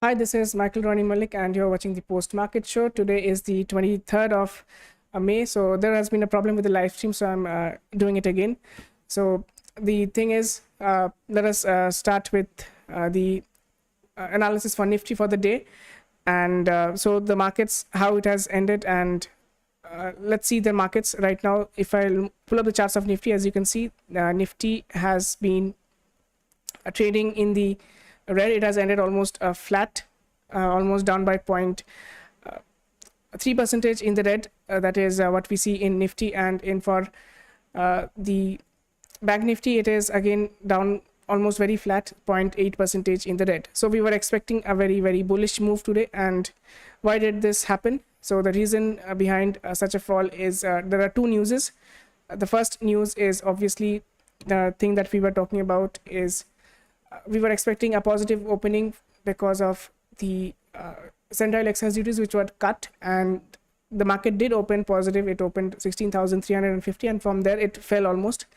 Hi, this is Rony Mullick, and you're watching the Post Market Show. Today is the 23rd of May. So there has been a problem with the live stream, so I'm doing it again. So the thing is, let us start with the analysis for Nifty for the day, and so the markets, how it has ended, and let's see the markets right now. If I pull up the charts of Nifty, as you can see, Nifty has been trading in the red. It has ended almost flat, almost down by 0.3% in the red. That is what we see in Nifty, and in for the Bank Nifty, it is again down almost very flat, 0.8% in the red. So we were expecting a very bullish move today. And why did this happen? So the reason behind such a fall is there are two newses. The first news is obviously the thing that we were talking about is we were expecting a positive opening because of the central excise duties which were cut, and the market did open positive. It opened 16,350, and from there it fell almost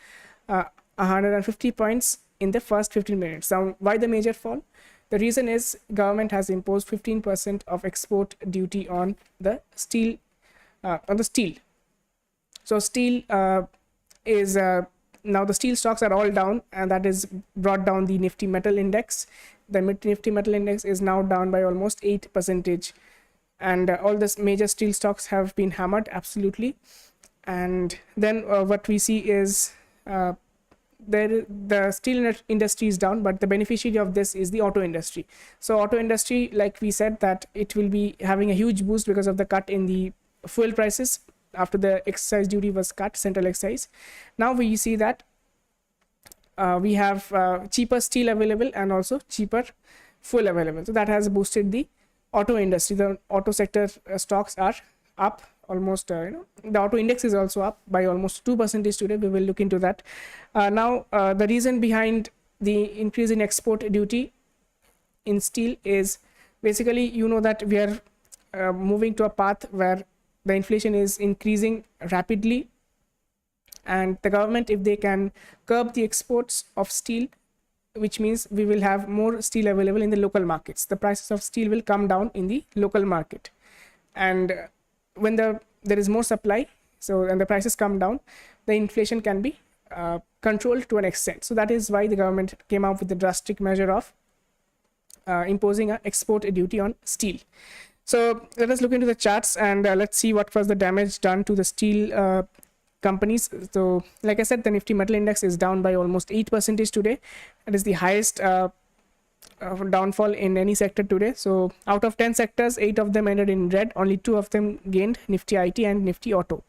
150 points in the first 15 minutes. Now, why the major fall? The reason is government has imposed 15% of export duty on the steel. So steel is now the steel stocks are all down, and that is brought down the Nifty Metal Index. The Nifty Metal Index is now down by almost 8%, and all this major steel stocks have been hammered absolutely. And then what we see is the steel industry is down, but the beneficiary of this is the auto industry. So auto industry, like we said, that it will be having a huge boost because of the cut in the fuel prices after the excise duty was cut, central excise. Now we see that we have cheaper steel available and also cheaper fuel available. So that has boosted the auto industry. The auto sector stocks are up almost, the auto index is also up by almost 2% today. We will look into that. Now the reason behind the increase in export duty in steel is basically, that we are moving to a path where the inflation is increasing rapidly, and the government, if they can curb the exports of steel, which means we will have more steel available in the local markets, the prices of steel will come down in the local market. And when there is more supply, and the prices come down, the inflation can be controlled to an extent. So that is why the government came out with the drastic measure of imposing an export duty on steel. So let us look into the charts, and let's see what was the damage done to the steel companies. So like I said, the Nifty Metal Index is down by almost 8% today. That is the highest downfall in any sector today. So out of 10 sectors, 8 of them ended in red. Only 2 of them gained, Nifty IT and Nifty Auto.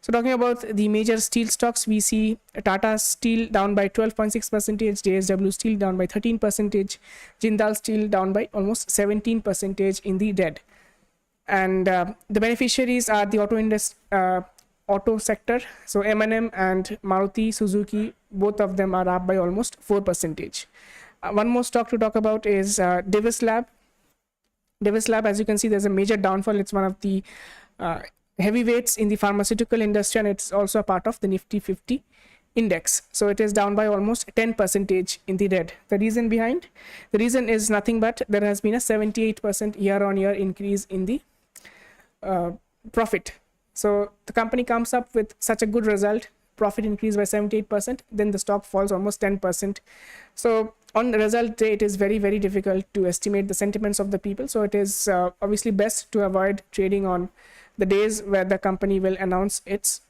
So talking about the major steel stocks, we see Tata Steel down by 12.6%, JSW Steel down by 13%, Jindal Steel down by almost 17% in the red. And the beneficiaries are the auto sector. So M&M and Maruti Suzuki, both of them are up by almost 4%. One more stock to talk about is Divis Lab. Divis Lab, as you can see, there's a major downfall. It's one of the heavyweights in the pharmaceutical industry, and it's also a part of the Nifty 50 index. So it is down by almost 10% in the red. The reason behind? The reason is nothing but there has been a 78% year-on-year increase in the profit. So the company comes up with such a good result, profit increase by 78%, then the stock falls almost 10%. So on the result day, it is very difficult to estimate the sentiments of the people. So it is obviously best to avoid trading on the days where the company will announce its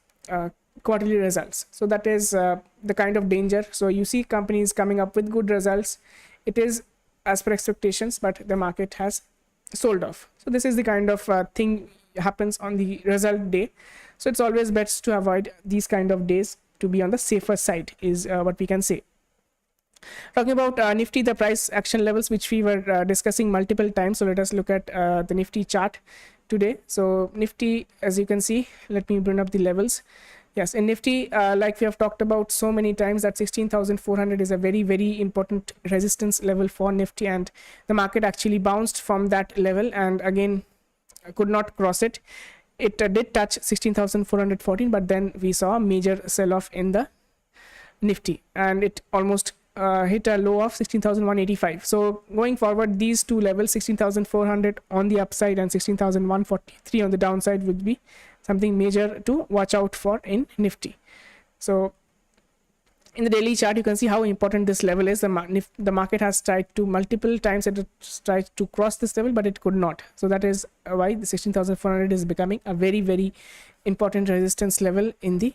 quarterly results. So that is the kind of danger. So you see companies coming up with good results. It is as per expectations, but the market has sold off. So this is the kind of thing happens on the result day. So it's always best to avoid these kind of days to be on the safer side, is what we can say. Talking about Nifty, the price action levels, which we were discussing multiple times. So let us look at the Nifty chart today. So Nifty, as you can see, let me bring up the levels. Yes, in Nifty, like we have talked about so many times, that 16,400 is a very important resistance level for Nifty, and the market actually bounced from that level and again could not cross it. It did touch 16,414, but then we saw a major sell-off in the Nifty, and it almost hit a low of 16,185. So going forward, these two levels, 16,400 on the upside and 16,143 on the downside, would be something major to watch out for in Nifty. So in the daily chart, you can see how important this level is. The market has tried to multiple times, it tried to cross this level, but it could not. So that is why the 16,400 is becoming a very, very important resistance level in the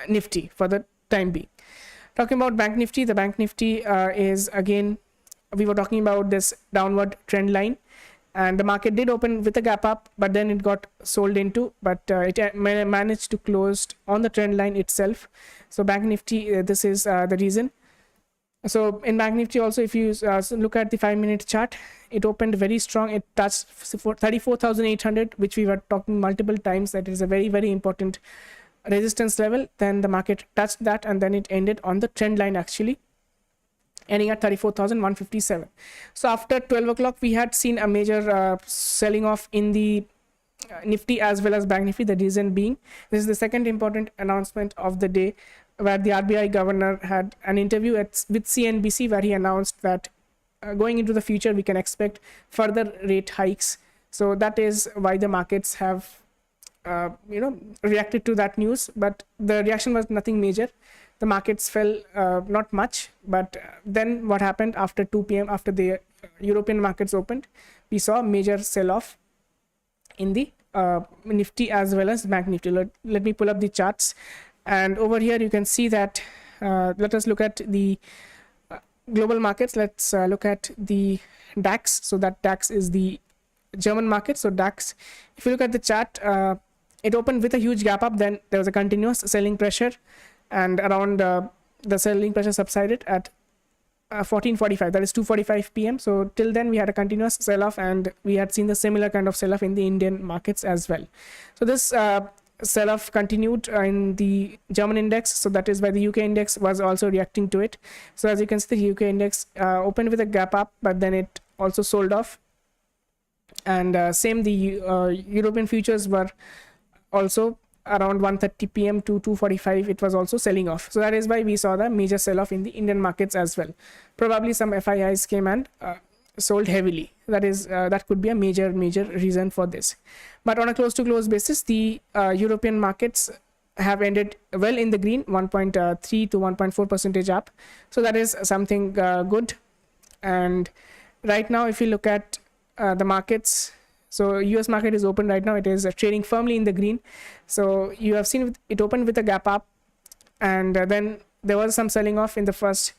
Nifty for the time being. Talking about Bank Nifty, the Bank Nifty is, again, we were talking about this downward trend line, and the market did open with a gap up, but then it got sold into, but it managed to close on the trend line itself. So Bank Nifty, this is the reason. So in Bank Nifty also, if you look at the 5-minute chart, it opened very strong. It touched 34,800, which we were talking multiple times, that is a very, very important resistance level. Then the market touched that, and then it ended on the trend line, actually ending at 34,157. So after 12 o'clock, we had seen a major selling off in the Nifty as well as Bank Nifty. The reason being, this is the second important announcement of the day, where the RBI governor had an interview with CNBC, where he announced that going into the future, we can expect further rate hikes. So that is why the markets have reacted to that news, but the reaction was nothing major. The markets fell not much, but then what happened after 2 p.m., after the European markets opened, we saw a major sell-off in the Nifty as well as Bank Nifty. Let me pull up the charts, and over here you can see that, let us look at the global markets. Let's look at the DAX. So that DAX is the German market. So DAX, if you look at the chart, it opened with a huge gap up, then there was a continuous selling pressure, and around the selling pressure subsided at 14:45, that is 2:45 p.m. So till then we had a continuous sell-off, and we had seen the similar kind of sell-off in the Indian markets as well. So this sell-off continued in the German index, so that is why the UK index was also reacting to it. So as you can see, the UK index opened with a gap up, but then it also sold off, and same the European futures were also around 1:30 p.m. to 2:45, it was also selling off. So that is why we saw the major sell-off in the Indian markets as well. Probably some FIIs came and sold heavily. That could be a major reason for this. But on a close-to-close basis, the European markets have ended well in the green, 1.3 to 1.4% up. So that is something good. And right now, if you look at the markets, so US market is open right now. It is trading firmly in the green. So you have seen it opened with a gap up, and then there was some selling off in the first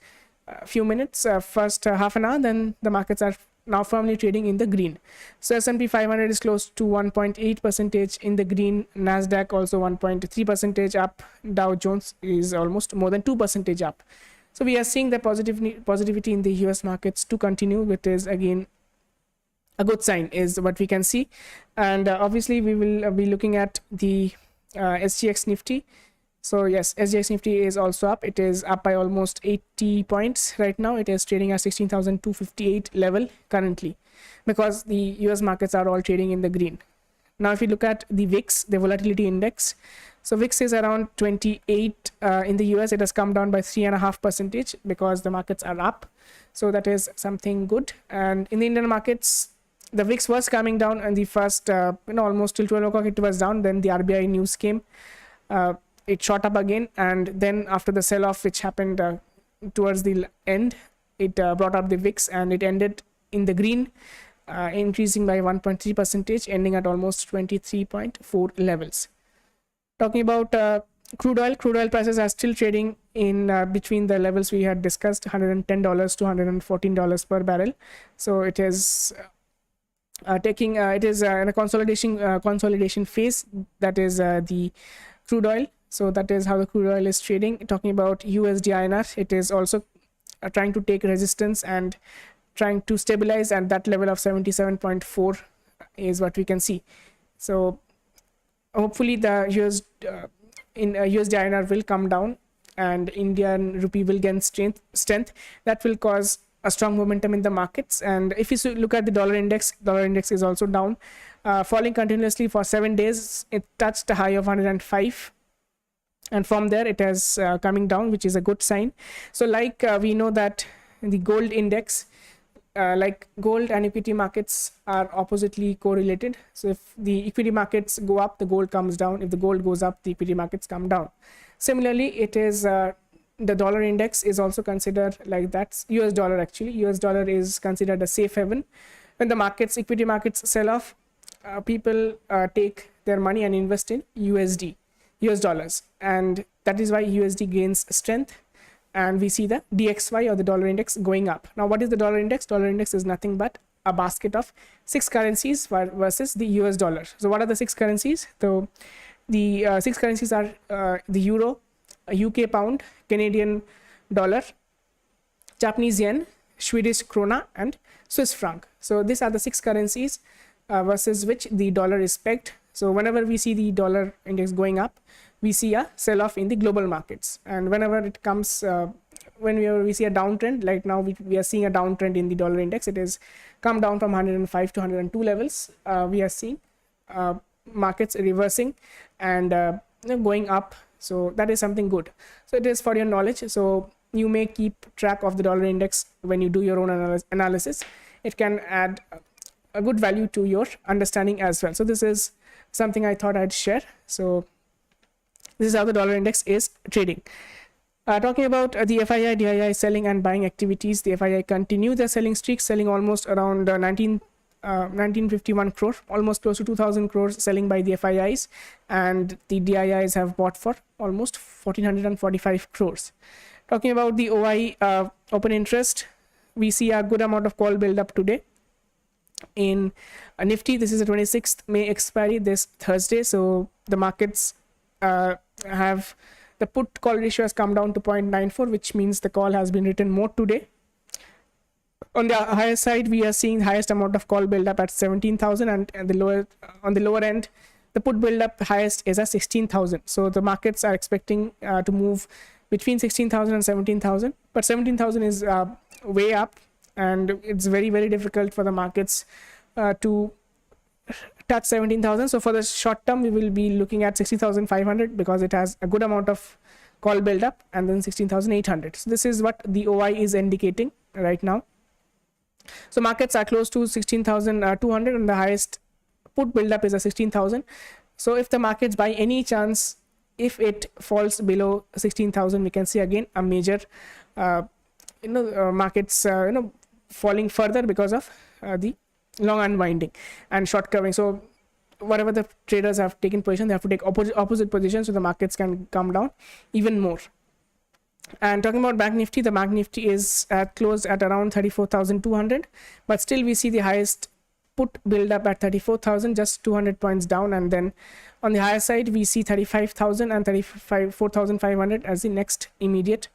few minutes, first half an hour. Then the markets are now firmly trading in the green. So S&P 500 is close to 1.8% in the green. Nasdaq also 1.3% up. Dow Jones is almost more than 2% up. So we are seeing the positivity in the US markets to continue, which is again a good sign, is what we can see. And obviously we will be looking at the SGX Nifty. So yes, SGX Nifty is also up. It is up by almost 80 points right now. It is trading at 16,258 level currently, because the US markets are all trading in the green. Now if you look at the VIX, the volatility index, so VIX is around 28 in the US. It has come down by 3.5% because the markets are up. So that is something good. And in the Indian markets, the VIX was coming down, and the first almost till 12 o'clock it was down. Then the RBI news came, it shot up again, and then after the sell-off which happened towards the end, it brought up the VIX, and it ended in the green, increasing by 1.3%, ending at almost 23.4 levels. Talking about crude oil prices are still trading in between the levels we had discussed, $110 to $114 per barrel. So it is it is in a consolidation phase. That is the crude oil. So that is how the crude oil is trading. Talking about USD INR, it is also trying to take resistance and trying to stabilize at that level of 77.4 is what we can see. So hopefully the USD INR will come down and Indian rupee will gain strength. That will cause a strong momentum in the markets. And if you look at the dollar index is also down, falling continuously for 7 days. It touched a high of 105, and from there it is coming down, which is a good sign. So like we know that the gold index, like gold and equity markets are oppositely correlated. So if the equity markets go up, the gold comes down. If the gold goes up, the equity markets come down. Similarly, it is the dollar index is also considered like that. US dollar, actually, US dollar is considered a safe haven. When the markets, equity markets sell off, people take their money and invest in USD, US dollars, and that is why USD gains strength, and we see the DXY or the dollar index going up. Now, what is the dollar index? Dollar index is nothing but a basket of 6 currencies versus the US dollar. So what are the 6 currencies? So the 6 currencies are the euro, UK pound, Canadian dollar, Japanese yen, Swedish krona, and Swiss franc. So these are the 6 currencies versus which the dollar is pegged. So whenever we see the dollar index going up, we see a sell-off in the global markets. And whenever it comes, whenever we see a downtrend, like now we are seeing a downtrend in the dollar index. It has come down from 105 to 102 levels. We are seeing markets reversing and going up. So that is something good. So it is for your knowledge. So you may keep track of the dollar index when you do your own analysis. It can add a good value to your understanding as well. So this is something I thought I'd share. So this is how the dollar index is trading. Talking about the FII, DII selling and buying activities, the FII continue their selling streak, selling almost around 1951 crore, almost close to 2000 crores selling by the FIIs, and the DIIs have bought for almost 1445 crores. Talking about the OI open interest, we see a good amount of call build up today in Nifty. This is the 26th May expiry this Thursday. So the markets have the put call ratio has come down to 0.94, which means the call has been written more today. On the higher side, we are seeing highest amount of call build up at 17,000, and the lower on the lower end, the put build up highest is at 16,000. So the markets are expecting to move between 16,000 and 17,000, but 17,000 is way up, and it's very, very difficult for the markets to touch 17,000. So for the short term, we will be looking at 60,500 because it has a good amount of call build up, and then 16,800. So this is what the OI is indicating right now. So markets are close to 16,200, and the highest put build up is at 16,000. So if the markets by any chance, if it falls below 16,000, we can see again a major markets falling further because of the long unwinding and short covering. So whatever the traders have taken position, they have to take opposite position, so the markets can come down even more. And talking about Bank Nifty, the Bank Nifty is closed at around 34,200, but still we see the highest put build up at 34,000, just 200 points down. And then on the higher side, we see 35,000 and 4,500 as the next immediate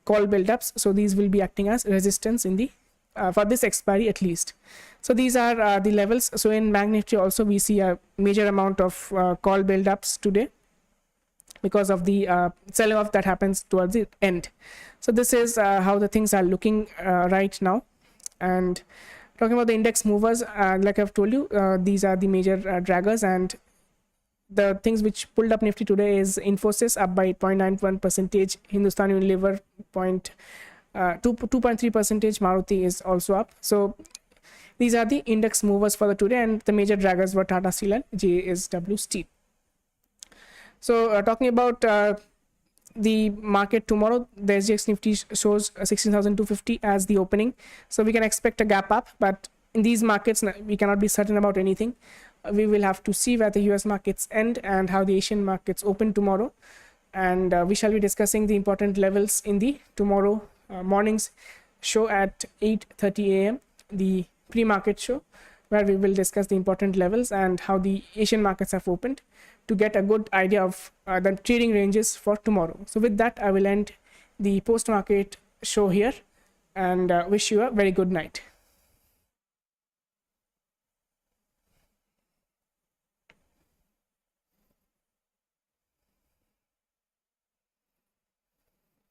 call build ups. So these will be acting as resistance in the for this expiry at least. So these are the levels. So in Bank Nifty also we see a major amount of call build ups today because of the sell off that happens towards the end. So this is how the things are looking right now. And talking about the index movers, like I've told you, these are the major draggers, and the things which pulled up Nifty today is Infosys up by 0.91%, Hindustan Unilever 2.3%, Maruti is also up. So these are the index movers for the today, and the major draggers were Tata Steel and JSW Steel. So talking about the market tomorrow, the SGX Nifty shows 16,250 as the opening, so we can expect a gap up, but in these markets we cannot be certain about anything. We will have to see where the US markets end and how the Asian markets open tomorrow, and we shall be discussing the important levels in the tomorrow morning's show at 8:30 a.m., the pre-market show, where we will discuss the important levels and how the Asian markets have opened to get a good idea of the trading ranges for tomorrow. So with that, I will end the post-market show here and wish you a very good night.